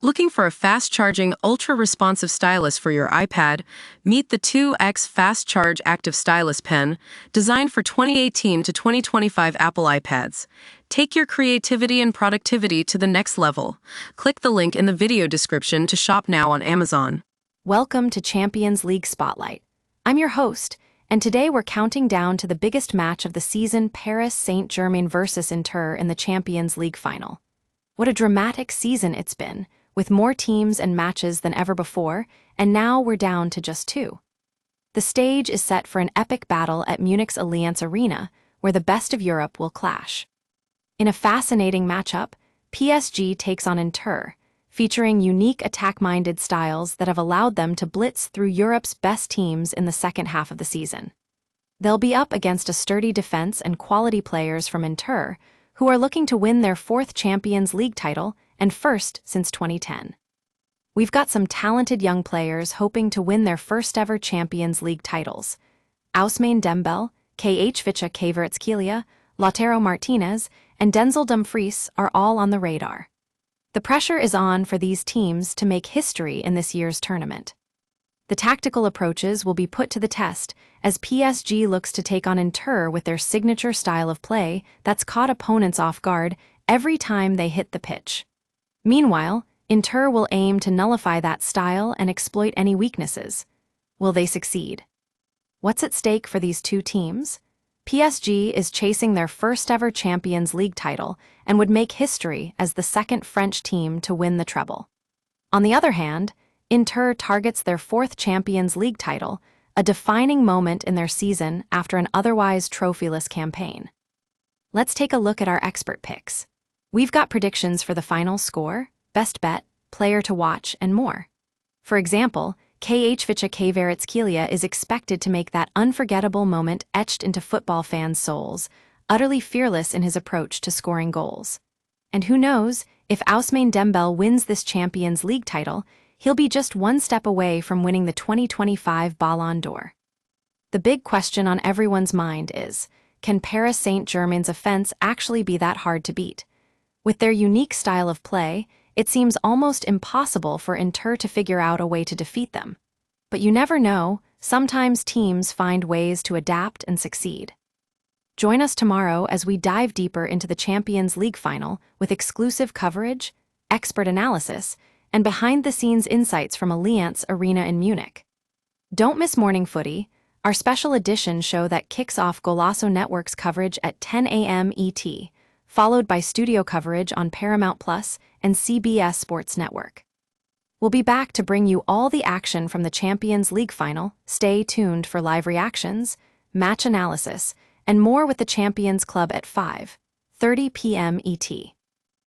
Looking for a fast-charging, ultra-responsive stylus for your iPad? Meet the 2X Fast Charge Active Stylus Pen, designed for 2018 to 2025 Apple iPads. Take your creativity and productivity to the next level. Click the link in the video description to shop now on Amazon. Welcome to Champions League Spotlight. I'm your host, and today we're counting down to the biggest match of the season, Paris Saint-Germain versus Inter in the Champions League final. What a dramatic season it's been, with more teams and matches than ever before, and now we're down to just two. The stage is set for an epic battle at Munich's Allianz Arena, where the best of Europe will clash. In a fascinating matchup, PSG takes on Inter, featuring unique attack-minded styles that have allowed them to blitz through Europe's best teams in the second half of the season. They'll be up against a sturdy defense and quality players from Inter, who are looking to win their fourth Champions League title and first since 2010. We've got some talented young players hoping to win their first-ever Champions League titles. Ousmane Dembele, Khvicha Kvaratskhelia, Lautaro Martinez, and Denzel Dumfries are all on the radar. The pressure is on for these teams to make history in this year's tournament. The tactical approaches will be put to the test as PSG looks to take on Inter with their signature style of play that's caught opponents off guard every time they hit the pitch. Meanwhile, Inter will aim to nullify that style and exploit any weaknesses. Will they succeed? What's at stake for these two teams? PSG is chasing their first-ever Champions League title and would make history as the second French team to win the treble. On the other hand, Inter targets their fourth Champions League title, a defining moment in their season after an otherwise trophyless campaign. Let's take a look at our expert picks. We've got predictions for the final score, best bet, player to watch, and more. For example, Khvicha Kvaratskhelia is expected to make that unforgettable moment etched into football fans' souls, utterly fearless in his approach to scoring goals. And who knows, if Ousmane Dembele wins this Champions League title, he'll be just one step away from winning the 2025 Ballon d'Or. The big question on everyone's mind is, can Paris Saint-Germain's offense actually be that hard to beat? With their unique style of play, it seems almost impossible for Inter to figure out a way to defeat them. But you never know, sometimes teams find ways to adapt and succeed. Join us tomorrow as we dive deeper into the Champions League final with exclusive coverage, expert analysis, and behind-the-scenes insights from Allianz Arena in Munich. Don't miss Morning Footy, our special edition show that kicks off Golazo Network's coverage at 10 a.m. ET, followed by studio coverage on Paramount Plus and CBS Sports Network. We'll be back to bring you all the action from the Champions League final. Stay tuned for live reactions, match analysis, and more with the Champions Club at 5:30 p.m. ET.